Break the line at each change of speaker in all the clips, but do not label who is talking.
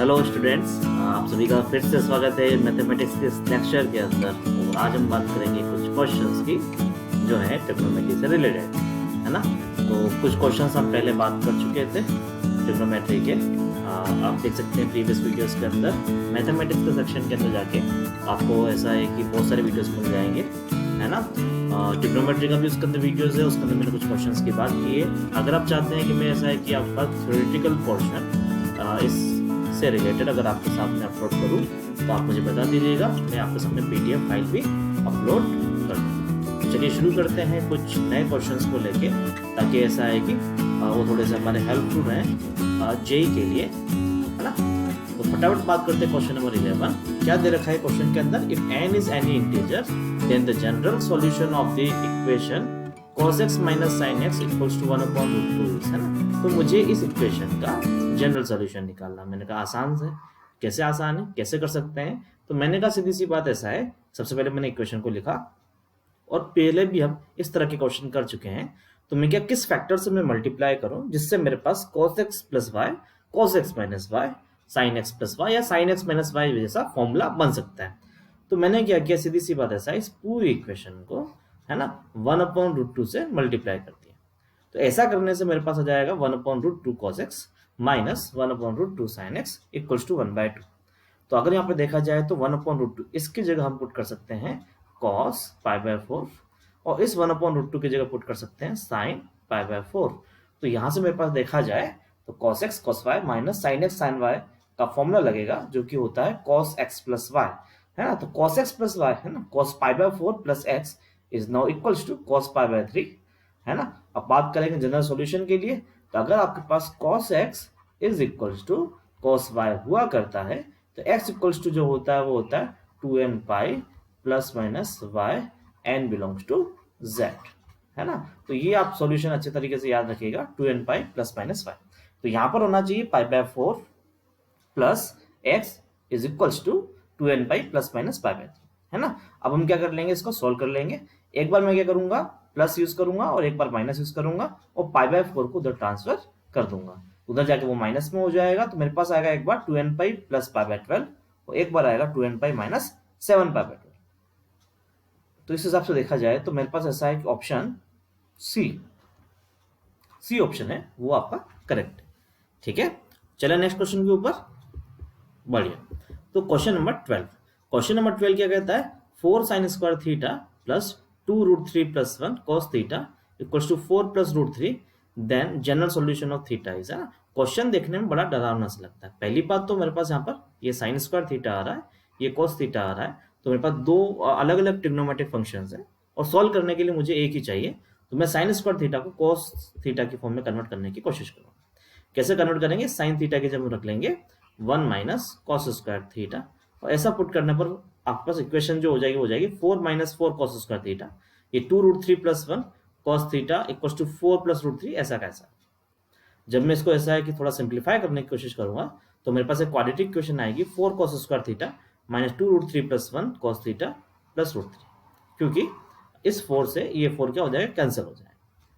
Hello students, आप सभी का फिर से स्वागत है मैथमेटिक्स के इस लेक्चर के अंदर। और आज हम बात करेंगे कुछ क्वेश्चंस की जो है ट्रिग्नोमेट्री से रिलेटेड, है ना। तो कुछ क्वेश्चंस हम पहले बात कर चुके थे ट्रिग्नोमेट्री के। आप देख सकते हैं प्रीवियस वीडियोस के अंदर, मैथमेटिक्स के सेक्शन के अंदर जाके आपको ऐसा है कि बहुत सारे वीडियोस मिल जाएंगे, है ना। ट्रिग्नोमेट्री का भी उसके अंदर वीडियोस है, उसके अंदर मैंने कुछ क्वेश्चंस की बात की है। अगर आप चाहते हैं कि मैं ऐसा है कि आपका थ्योरेटिकल पोर्शन इस से रिलेटेड अगर आपके सामने अपलोड करूं तो आप मुझे बता दीजिएगा, मैं आपके सामने पीडीएफ फाइल भी अपलोड कर दूँ। चलिए शुरू करते हैं कुछ नए क्वेश्चंस को लेके, ताकि ऐसा है कि वो थोड़े से हमारे हेल्पफुल रहें जेई के लिए, है ना। तो फटाफट बात करते हैं क्वेश्चन नंबर 11। क्या दे रखा है क्वेश्चन के अंदर? If n is any integer then the general solution of the equation cos x minus sin x equals to 1/√2 है ना। तो मुझे इस इक्वेशन का जनरल सॉल्यूशन निकालना। मैंने कहा आसान है। कैसे आसान है, कैसे कर सकते हैं? तो मैंने कहा सीधी सी बात ऐसा है, सबसे पहले मैंने इक्वेशन को लिखा, और पहले भी हम इस तरह के क्वेश्चन कर चुके हैं। तो मैं क्या किस फैक्टर से मैं मल्टीप्लाई करूं जिससे मेरे पास cos x plus y, cos x minus y, sin x plus y या sin x माइनस वाई जैसा फॉर्मूला बन सकता है। तो मैंने क्या किया, सीधी सी बात ऐसा है, इस पूरी इक्वेशन को, है ना, 1/√2 से मल्टीप्लाई कर दिया। तो ऐसा करने से मेरे पास आ जाएगा 1/√2 cos x minus 1/√2 sin x equals to 1/2। तो अगर यहाँ पे देखा जाए तो 1/√2 इसकी जगह हम पुट कर सकते हैं cos π/4, और इस 1/√2 की जगह पुट कर सकते हैं sin π/4। तो यहाँ से मेरे पास देखा जाए तो cos x cos y minus sin x sin y का फॉर्मूला लगेगा, जो कि होता है cos x प्लस y, है ना। तो cos x प्लस y, है ना, cos π/4 plus x is now equals to cos π/3, है ना। अब बात करेंगे जनरल सॉल्यूशन के लिए, तो अगर आपके पास cos x is equals to cos y हुआ करता है, तो x इक्वल्स टू जो होता है वो होता है 2n pi plus minus y n belongs to z, है ना। तो ये आप सॉल्यूशन अच्छे तरीके से याद रखिएगा, 2n pi plus minus y। तो यहाँ पर होना चाहिए π/4 plus x is equals to 2n pi plus minus π/3, है ना। अब हम क्या कर लेंगे, इसको सोल्व कर लेंगे। एक बार मैं क्या करूंगा, प्लस यूज करूंगा, और एक बार माइनस यूज करूंगा, और π/4 को उधर ट्रांसफर कर दूंगा, उधर जाके वो माइनस में हो जाएगा। तो मेरे पास आएगा एक बार 2n पाई प्लस π/12, और एक बार आएगा 2n पाई माइनस 7 π/12। तो इस हिसाब से देखा जाए तो मेरे पास ऐसा है कि ऑप्शन सी ऑप्शन है वो आपका करेक्ट है। ठीक है, चले नेक्स्ट क्वेश्चन के ऊपर। बढ़िया। तो क्वेश्चन नंबर 12 क्या कहता है? 4 sin square theta plus 2√3 plus 1 cos theta equals to 4 plus √3, then general solution of theta is, है ना। क्वेश्चन देखने में बड़ा डरावना सा लगता है। पहली बात तो मेरे पास यहाँ पर ये sin स्क्वायर थीटा आ रहा है, ये cos थीटा आ रहा है, तो मेरे पास दो अलग अलग ट्रिग्नोमेट्रिक फंक्शंस है, और सॉल्व करने के लिए मुझे एक ही चाहिए। तो मैं sin स्क्वायर थीटा को cos थीटा की फॉर्म में कन्वर्ट करने की कोशिश करूँगा। कैसे कन्वर्ट करेंगे? sin थीटा की जब रख लेंगे 1 माइनस cos स्क्वायर थीटा, और ऐसा पुट करने पर आपके पास इक्वेशन जो हो जाएगी वो हो जाएगी 4 माइनस 4 cos स्क्वायर थीटा, ये 2√3 plus 1 cos theta equals to 4 plus √3, ऐसा कैसा। जब मैं इसको ऐसा है कि थोड़ा सिंप्लीफाई करने की कोशिश करूंगा, तो मेरे पास एक क्वाड्रेटिक इक्वेशन आएगी 4 cos square theta minus 2√3 plus 1 cos theta plus √3, क्योंकि इस 4 से ये 4 क्या हो जाएगा, कैंसिल हो जाएगा,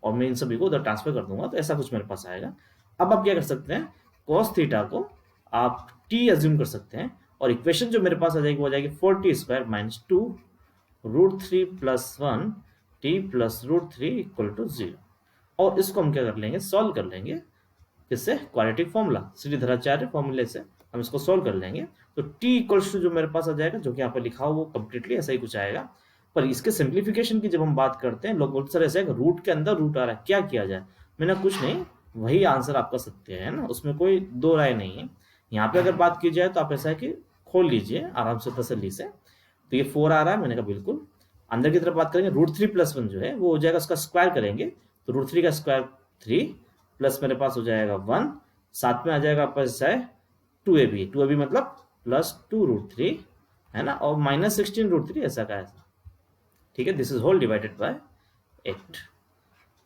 और मैं इन सभी को उधर ट्रांसफर कर दूंगा। तो ऐसा कुछ मेरे पास आएगा। अब आप क्या कर सकते हैं, cos थीटा को आप t एज्यूम कर सकते हैं, और इक्वेशन जो मेरे पास आ जाएगी वो आ जाएगी 4t square minus 2√3 plus 1 t plus √3 equal to 0। और इसको हम क्या कर लेंगे, सॉल्व कर लेंगे। किससे? क्वाड्रेटिक फॉर्मूला, श्रीधराचार्य फॉर्मूले से हम इसको सॉल्व कर लेंगे। तो t इक्वल्स टू जो मेरे पास आ जाएगा, जो कि यहाँ पर लिखा हो वो कंप्लीटली ऐसा ही कुछ आएगा। पर इसके सिंप्लीफिकेशन की जब हम बात करते हैं, लोग बोलते सर ऐसा है रूट के अंदर रूट आ रहा है, क्या किया जाए? मैंने कुछ नहीं, वही आंसर आपका सत्य है ना, उसमें कोई दो राय नहीं है। यहाँ पे अगर बात की जाए तो आप ऐसा है कि खोल लीजिए आराम से तसल्ली से। तो ये 4 आ रहा है, मैंने कहा बिल्कुल। अंदर की तरफ बात करेंगे, √3 प्लस 1 जो है वो हो जाएगा, उसका स्क्वायर करेंगे तो √3 का स्क्वायर 3 प्लस मेरे पास हो जाएगा 1, साथ में आ जाएगा आपका ऐसा है 2ab मतलब प्लस 2√3, है ना, और माइनस 16√3, ऐसा का ऐसा। ठीक है, this is whole divided by 8,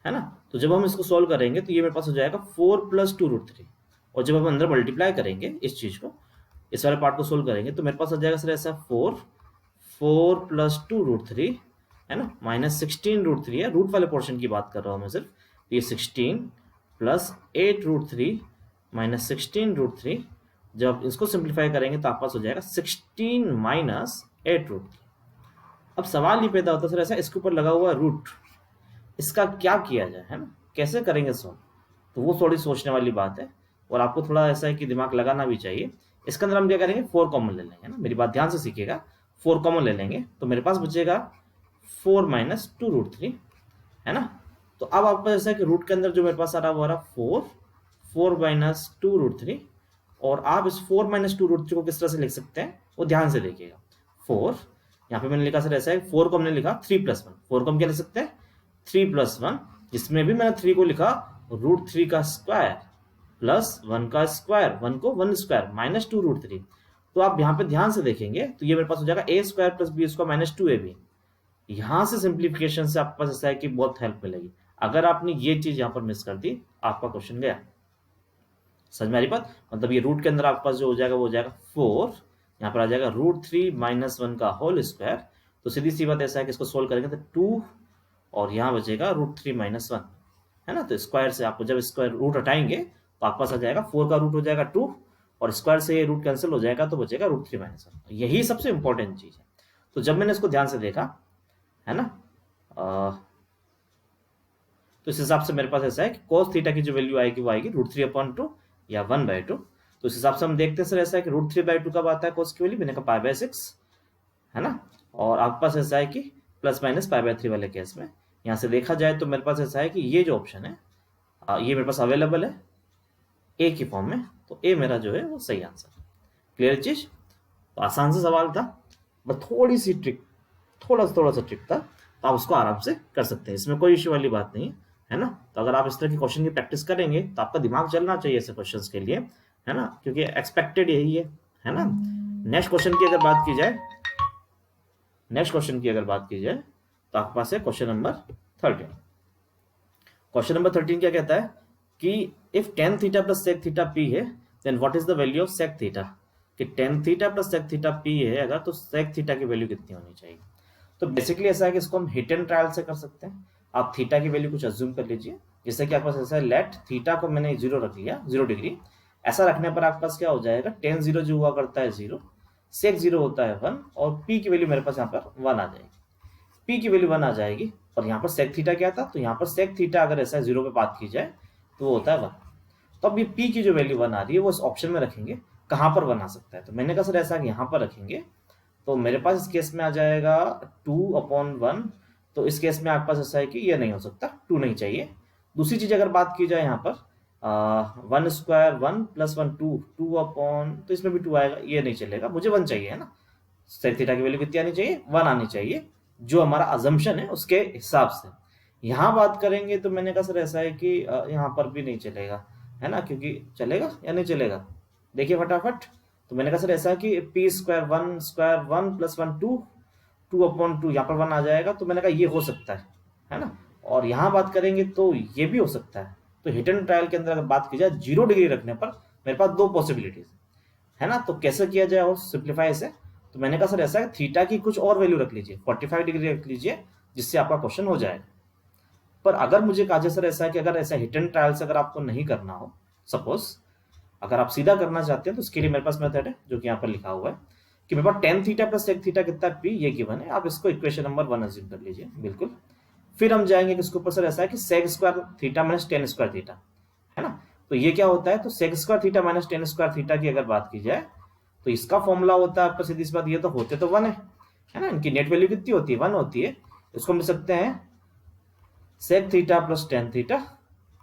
है ना। तो जब हम इसको सॉल्व करेंगे तो ये मेरे पास हो जाएगा 4 प्लस 2√3, और जब हम अंदर मल्टीप्लाई करेंगे इस चीज को, इस वाले पार्ट को सोल्व करेंगे, तो मेरे पास आ जाएगा सर ऐसा 4 प्लस 2√3, है ना, माइनस 16√3 है, रूट वाले पोर्शन की बात कर रहा हूं मैं सिर्फ। ये 16 प्लस 8√3 माइनस 16√3, जब इसको सिंप्लीफाई करेंगे तो आपके पास हो जाएगा 16 माइनस 8 रूट। अब सवाल ये पैदा होता है सर ऐसा इसके ऊपर लगा हुआ रूट, इसका क्या किया जाए, है ना, कैसे करेंगे सॉल्व, तो वो थोड़ी सोचने वाली बात है और आपको थोड़ा ऐसा है कि दिमाग लगाना भी चाहिए। इसके अंदर हम क्या करेंगे 4 कॉमन ले लेंगे ना, मेरी बात ध्यान से सीखिएगा। 4 कॉमन ले लेंगे तो मेरे पास बचेगा 4 माइनस 2 रूट 3, है ना। तो अब आपको ऐसा है कि रूट के अंदर जो मेरे पास आ रहा है वो आ रहा 4 माइनस 2 रूट 3, और आप इस 4 माइनस 2 रूट 3 को किस तरह से लिख सकते हैं वो ध्यान से देखिएगा। 4 यहाँ पे मैंने लिखा सर ऐसा है, 4 को हमने लिखा 3 प्लस 1, 4 को हम क्या लिख सकते हैं 3 प्लस 1, जिसमें भी मैंने 3 को लिखा रूट 3 का स्क्वायर प्लस 1 का स्क्वायर, 1 को 1 स्क्वायर माइनस 2 रूट 3। तो आप यहाँ पे ध्यान से देखेंगे तो ये मेरे पास हो जाएगा a square plus b square minus 2ab। यहाँ से सिंप्लीफिकेशन से आपके पास ऐसा है कि बहुत हेल्प मिलेगी। अगर आपने ये चीज यहाँ पर मिस कर दी आपका क्वेश्चन गया। समझ में आ रही बात, मतलब ये रूट के अंदर आपके पास जो हो जाएगा वो हो जाएगा 4, यहाँ पर आ जाएगा रूट 3 माइनस 1 का होल स्क्वायर। तो सीधी सी बात ऐसा है कि इसको सोल्व करेंगे तो 2 और यहाँ बचेगा रूट 3 माइनस 1, है ना। तो स्क्वायर से आपको जब स्क्वायर रूट हटाएंगे तो आपके पास आ जाएगा 4 का रूट हो जाएगा 2 और स्क्वायर से ये रूट कैंसिल हो जाएगा तो बचेगा रूट 3 माइनस 1। यही सबसे इंपॉर्टेंट चीज है। तो जब मैंने इसको ध्यान से देखा, है ना, तो इस हिसाब से मेरे पास ऐसा है कि cos थीटा की जो वैल्यू आएगी वो आएगी रूट 3 अपॉन 2 या 1/2। तो इस हिसाब से हम देखते हैं सर ऐसा है कि रूट 3/2 कब आता है cos की वैल्यू, मैंने कहा पाई/6, है ना। और आपके पास ऐसा है कि प्लस माइनस पाई/3 वाले केस में यहाँ से देखा जाए तो मेरे पास ऐसा है कि ये जो ऑप्शन है ये मेरे पास अवेलेबल है ए की फॉर्म में, तो ए मेरा जो है वो सही आंसर। क्लियर चीज, तो आसान सा सवाल था, बस थोड़ी सी ट्रिक, थोड़ा सा ट्रिक था, तो आप उसको आराम से कर सकते हैं, इसमें कोई इश्यू वाली बात नहीं है ना। तो अगर आप इस तरह की क्वेश्चन की प्रैक्टिस करेंगे तो आपका दिमाग चलना चाहिए ऐसे क्वेश्चंस के लिए, है ना, क्योंकि एक्सपेक्टेड यही है ना। नेक्स्ट क्वेश्चन की अगर बात की जाए, तो आपके पास है क्वेश्चन नंबर 13। क्वेश्चन नंबर 13 क्या कहता है कि if tan theta plus sec theta p है then what is the value of sec theta, कि tan theta plus sec theta p है अगर तो sec थीटा की वैल्यू कितनी होनी चाहिए। तो बेसिकली ऐसा है कि इसको हम हिट एंड ट्रायल से कर सकते हैं। आप थीटा की वैल्यू कुछ अज्यूम कर लीजिए, जैसे कि आपके पास ऐसा है लेट थीटा को मैंने 0 रख लिया, 0 डिग्री। ऐसा रखने पर आपके पास क्या हो जाएगा, tan 0 जो हुआ करता है 0, sec 0 होता है 1 और p की वैल्यू मेरे पास यहाँ पर 1 आ जाएगी, p की वैल्यू 1 आ जाएगी। और यहाँ पर sec थीटा क्या था, तो यहाँ पर sec थीटा अगर ऐसा 0 पे बात की जाए तो वो होता है 1। तो अब ये p की जो वैल्यू 1 आ रही है वो इस ऑप्शन में रखेंगे, कहाँ पर 1 आ सकता है, तो मैंने कहा सर ऐसा कि यहाँ पर रखेंगे, तो मेरे पास इस केस में आ जाएगा 2/1। तो इस केस में आपके पास ऐसा है कि ये नहीं हो सकता, 2 नहीं चाहिए। दूसरी चीज अगर बात की जाए यहाँ पर 1 स्क्वायर 1 प्लस 1 2 अपॉन, तो इसमें भी 2 आएगा, ये नहीं चलेगा, मुझे 1 चाहिए, है ना। sec थीटा की वैल्यू कितनी आनी चाहिए, 1 आनी चाहिए, जो हमारा अजम्पशन है उसके हिसाब से। यहाँ बात करेंगे तो मैंने कहा सर ऐसा है कि यहाँ पर भी नहीं चलेगा, है ना, क्योंकि चलेगा या नहीं चलेगा, देखिए फटाफट। तो मैंने कहा सर ऐसा कि p स्क्वायर 1 प्लस 1 2/2 यहाँ पर 1 आ जाएगा, तो मैंने कहा ये हो सकता है ना। और यहाँ बात करेंगे तो ये भी हो सकता है। तो हिट एंड ट्रायल के अंदर अगर बात की जाए 0 डिग्री रखने पर मेरे पास 2 पॉसिबिलिटीज है ना। तो कैसे किया जाए और सिंप्लीफाई से, तो मैंने कहा सर ऐसा है थीटा की कुछ और वैल्यू रख लीजिए, 45 डिग्री रख लीजिए, जिससे आपका क्वेश्चन हो जाएगा। पर अगर मुझे कहा जाए सर ऐसा है कि अगर ऐसा हिट एंड ट्रायल से अगर आपको नहीं करना हो, सपोज अगर आप सीधा करना चाहते हैं तो उसके लिए मेरे पास मेथड है जो कि यहाँ पर लिखा हुआ है कि मेरे पास tan theta plus sec theta कितना p ये गिवन है, आप इसको इक्वेशन नंबर 1 अज्यूम कर लीजिए, बिल्कुल। फिर हम जाएंगे किसके ऊपर सर ऐसा है कि sec square theta minus tan square theta, है ना। तो ये क्या होता है, तो sec square theta minus tan square theta की अगर बात की जाए तो इसका फॉर्मूला होता है आपका, सीधी सी बात, ये तो होते तो 1 है ना, इनकी नेट वैल्यू कितनी होती है 1 होती है। इसको मिल सकते हैं sec theta plus tan theta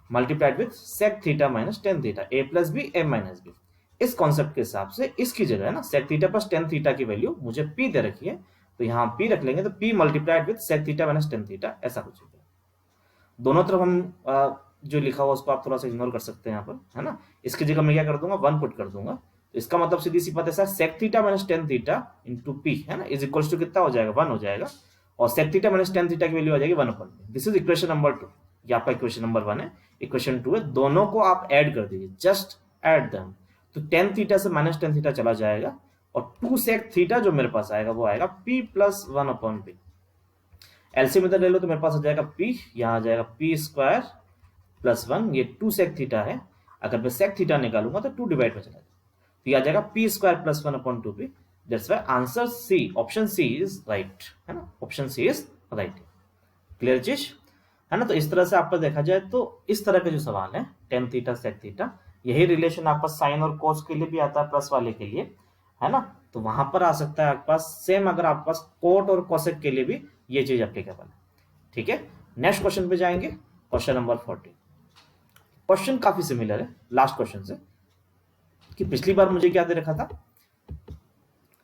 multiplied with sec theta minus tan theta, a plus b m minus b. इस कॉन्सेप्ट के हिसाब से इसकी जगह है ना sec theta plus tan theta की वैल्यू मुझे p दे रखी है, तो यहाँ p रख लेंगे, तो p multiplied with sec theta minus tan theta, ऐसा कुछ है। दोनों तरफ हम जो लिखा हुआ उसको आप थोड़ा सा इग्नोर कर सकते हैं यहाँ पर, है ना। इसकी जगह मैं क्या कर दूंगा 1 पुट कर दूंगा, तो इसका मतलब सीधी सी बात है sec theta minus tan theta into p, है ना, इज इक्वल टू कितना हो जाएगा 1 हो जाएगा, और sec theta minus tan theta की वैल्यू आ जाएगी 1/p। This is equation number 2, ये आपका इक्वेशन नंबर 1 है, इक्वेशन 2 है। दोनों को आप ऐड कर दीजिए, जस्ट ऐड देम, तो tan थीटा से माइनस tan थीटा चला जाएगा, और 2 sec थीटा जो मेरे पास आएगा वो आएगा p प्लस 1/p। एलसीएम इधर ले लो तो मेरे पास आ जाएगा p, यहाँ आ जाएगा p स्क्वायर प्लस 1, ये 2 sec थीटा है, अगर मैं sec थीटा निकालूंगा तो 2 डिवाइड में चला जाएगा, तो ये आ जाएगा p square plus 1/2p। That's why answer C, option C is right, है ना, option C is right. Clear चीज, है ना। तो इस तरह से आपका देखा जाए तो इस तरह के जो सवाल है टेन थीटा सेक थीटा, यही रिलेशन आपका साइन और कोस के लिए भी आता है, प्लस वाले के लिए, है ना। तो वहां पर आ सकता है आपके पास सेम, अगर आपके पास कोट और कोसेक के लिए भी ये चीज एप्लीकेबल है। ठीक है, नेक्स्ट क्वेश्चन पे जाएंगे, क्वेश्चन नंबर 40। क्वेश्चन काफी सिमिलर है लास्ट क्वेश्चन से, कि पिछली बार मुझे क्या दे रखा था,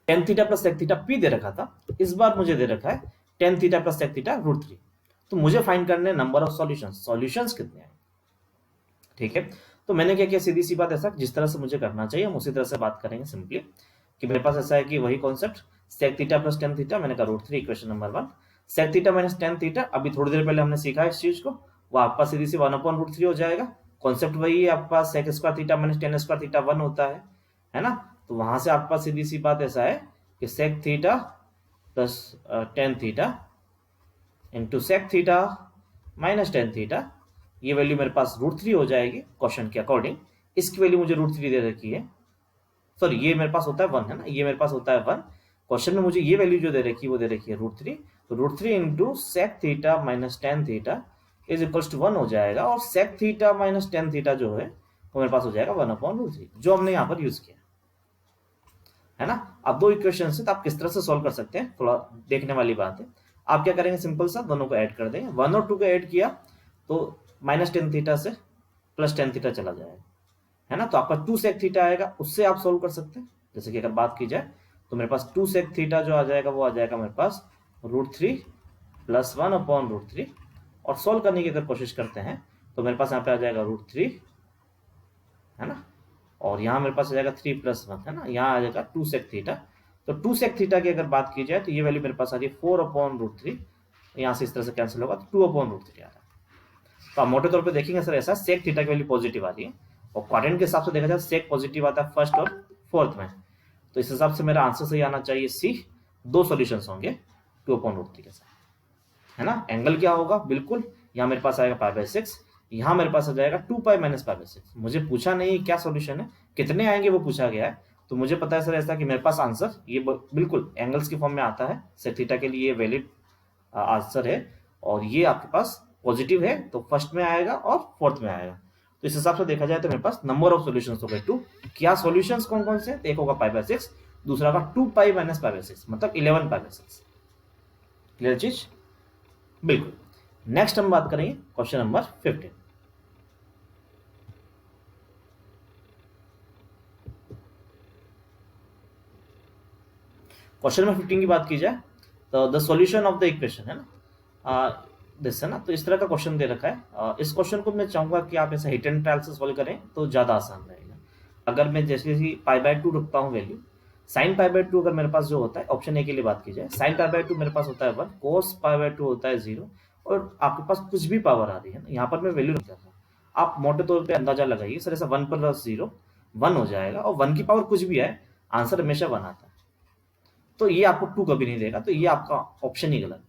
tan theta plus sec theta p दे रखा था, इस बार मुझे दे रखा है tan theta plus sec theta √3। तो मुझे फाइंड करने नंबर ऑफ सॉल्यूशंस, सॉल्यूशंस कितने हैं। ठीक है, तो मैंने क्या किया, सीधी सी बात, ऐसा जिस तरह से मुझे करना चाहिए हम उसी तरह से बात करेंगे सिंपली। कि मेरे पास ऐसा है कि वही concept, sec theta plus tan theta, मैंने कहा √3 equation number 1, sec theta minus tan theta, अभी थोड़ी देर पहले हमने सीखा इस चीज को, वो आपका सीधी सी 1/√3 हो जाएगा। कॉन्सेप्ट वही है आपके पास, sec square theta minus tan square theta 1 होता है ना। तो वहां से आपके पास सीधी सी बात ऐसा है कि sec theta plus tan theta into sec theta minus tan theta, ये वैल्यू मेरे पास √3 हो जाएगी क्वेश्चन के अकॉर्डिंग। इसकी वैल्यू मुझे √3 दे रखी है, सॉरी ये मेरे पास होता है 1, है ना, ये मेरे पास होता है 1। क्वेश्चन में मुझे ये वैल्यू जो दे रखी है वो दे रखी है √3, तो √3 into sec theta minus tan theta is equals to 1 हो जाएगा, और sec theta minus tan theta जो है वो मेरे पास हो जाएगा 1/√3, जो हमने यहाँ पर यूज किया, है ना। अब दो इक्वेशन से तो आप किस तरह से सॉल्व कर सकते हैं, थोड़ा देखने वाली बात है। आप क्या करेंगे, सिंपल सा दोनों को ऐड कर देंगे, 1 और 2 को ऐड किया तो माइनस टेन थीटा से प्लस टेन थीटा चला जाएगा, है ना। तो आपका 2 सेक थीटा आएगा, उससे आप सोल्व कर सकते हैं। जैसे कि अगर बात की जाए तो मेरे पास 2 सेक थीटा जो आ जाएगा वो आ जाएगा मेरे पास √3 प्लस 1/√3, और सोल्व करने की अगर कोशिश करते हैं तो मेरे पास यहाँ पे आ जाएगा √3, है ना, और यहाँ मेरे पास आ जाएगा 3 प्लस 1, है ना, यहाँ आ जाएगा 2 सेक थीटा। तो 2 सेक थीटा की अगर बात की जाए तो ये वैल्यू मेरे पास आ रही है 4/√3, यहाँ से इस तरह से कैंसिल होगा तो 2/√3 आ रहा है। तो आप मोटे तौर पे देखेंगे सर ऐसा, सेक थीटा की वैल्यू पॉजिटिव आ रही है, और क्वाड्रेंट के हिसाब से देखा जाए सेक पॉजिटिव आता है फर्स्ट और फोर्थ में, तो इस हिसाब से मेरा आंसर सही आना चाहिए सी। 2 सॉल्यूशंस होंगे 2/√3 के साथ, है ना। एंगल क्या होगा, बिल्कुल यहाँ मेरे पास आएगा π/6, यहाँ मेरे पास आ जाएगा 2π - π/6। मुझे पूछा नहीं क्या सॉल्यूशन है, कितने आएंगे वो पूछा गया है, तो मुझे पता है सर ऐसा कि मेरे पास आंसर ये बिल्कुल एंगल्स की फॉर्म में आता है, सेक थीटा के लिए वैलिड आंसर है, और ये आपके पास पॉजिटिव है तो फर्स्ट में आएगा और फोर्थ में आएगा। तो इस हिसाब से देखा जाए तो मेरे पास नंबर ऑफ सॉल्यूशंस हो गए 2। क्या सॉल्यूशंस कौन कौन से, एक होगा π/6, दूसरा का 2π - π/6, मतलब 11 π/6। क्लियर चीज, बिल्कुल। नेक्स्ट हम बात करेंगे क्वेश्चन नंबर 15। क्वेश्चन नंबर 15 की बात की जाए तो the solution of the equation, है ना, दिस है ना। तो इस तरह का क्वेश्चन दे रखा है, इस क्वेश्चन को मैं चाहूंगा कि आप ऐसे हिट एंड ट्रायल से सॉल्व करें तो ज्यादा आसान रहेगा। अगर मैं जैसे कि π/2 रखता हूँ वैल्यू, साइन π/2 अगर मेरे पास जो होता है, ऑप्शन ए के लिए बात की जाए, साइन π/2 मेरे पास होता है 1, कोस π/2 होता है 0, और आपके पास कुछ भी पावर आ रही है ना, यहाँ पर मैं वैल्यू रख देता हूँ। आप मोटे तौर पे अंदाजा लगाइए सर, ऐसा 1 + 0 1 हो जाएगा, और 1 की पावर कुछ भी है, आंसर हमेशा 1 आता है। तो ये आपको 2 कभी नहीं देगा, तो ये आपका ऑप्शन ही गलत है।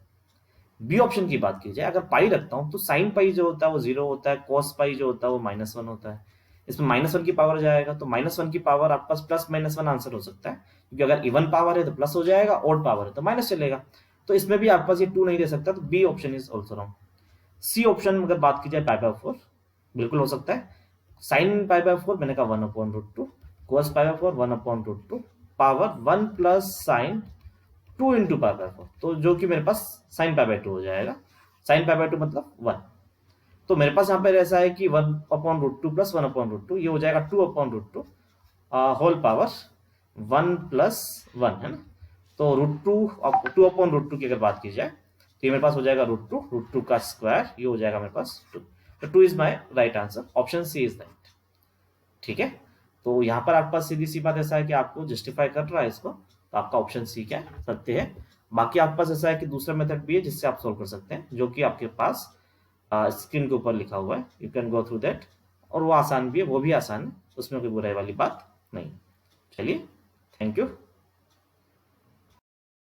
बी ऑप्शन की बात की जाए, अगर पाई रखता हूं तो साइन पाई जो होता है वो 0 होता है, कॉस पाई जो होता है वो -1 होता है। इसमें -1 की पावर जाएगा, तो -1 की पावर आपके पास प्लस -1 आंसर हो सकता है, क्योंकि अगर इवन पावर है तो प्लस हो जाएगा, ऑड पावर है तो माइनस चलेगा। तो इसमें भी आपके पास ये 2 नहीं दे सकता, तो B option is also wrong. C option अगर बात की जाए π/4 बिल्कुल हो सकता है। साइन π/4 मैंने कहा 1/√2, cos π/4 1/√2, power 1 plus sine 2 into π/4, तो जो कि मेरे पास साइन π/2 हो जाएगा। साइन π/2 मतलब 1, तो मेरे पास यहाँ पर ऐसा है कि 1/√2 प्लस 1/√2, ये हो जाएगा 2/√2 होल पावर 1 प्लस 1, है ना। तो √2 की अगर बात की जाए तो ये मेरे पास हो जाएगा √2 का स्क्वायर, ये हो जाएगा मेरे पास 2, तो 2 is my right answer, option C is right. ठीक है, तो यहाँ पर आपके पास सीधी सी बात ऐसा है कि आपको जस्टिफाई कर रहा है इसको, तो आपका ऑप्शन सी क्या है, सत्य है। बाकी आपके पास ऐसा है कि दूसरा मेथड भी है जिससे आप सोल्व कर सकते हैं, जो कि आपके पास स्क्रीन के ऊपर लिखा हुआ है, you can go through that, और वो आसान भी है, वो भी आसान है, उसमें कोई बुराई वाली बात नहीं। चलिए, थैंक यू।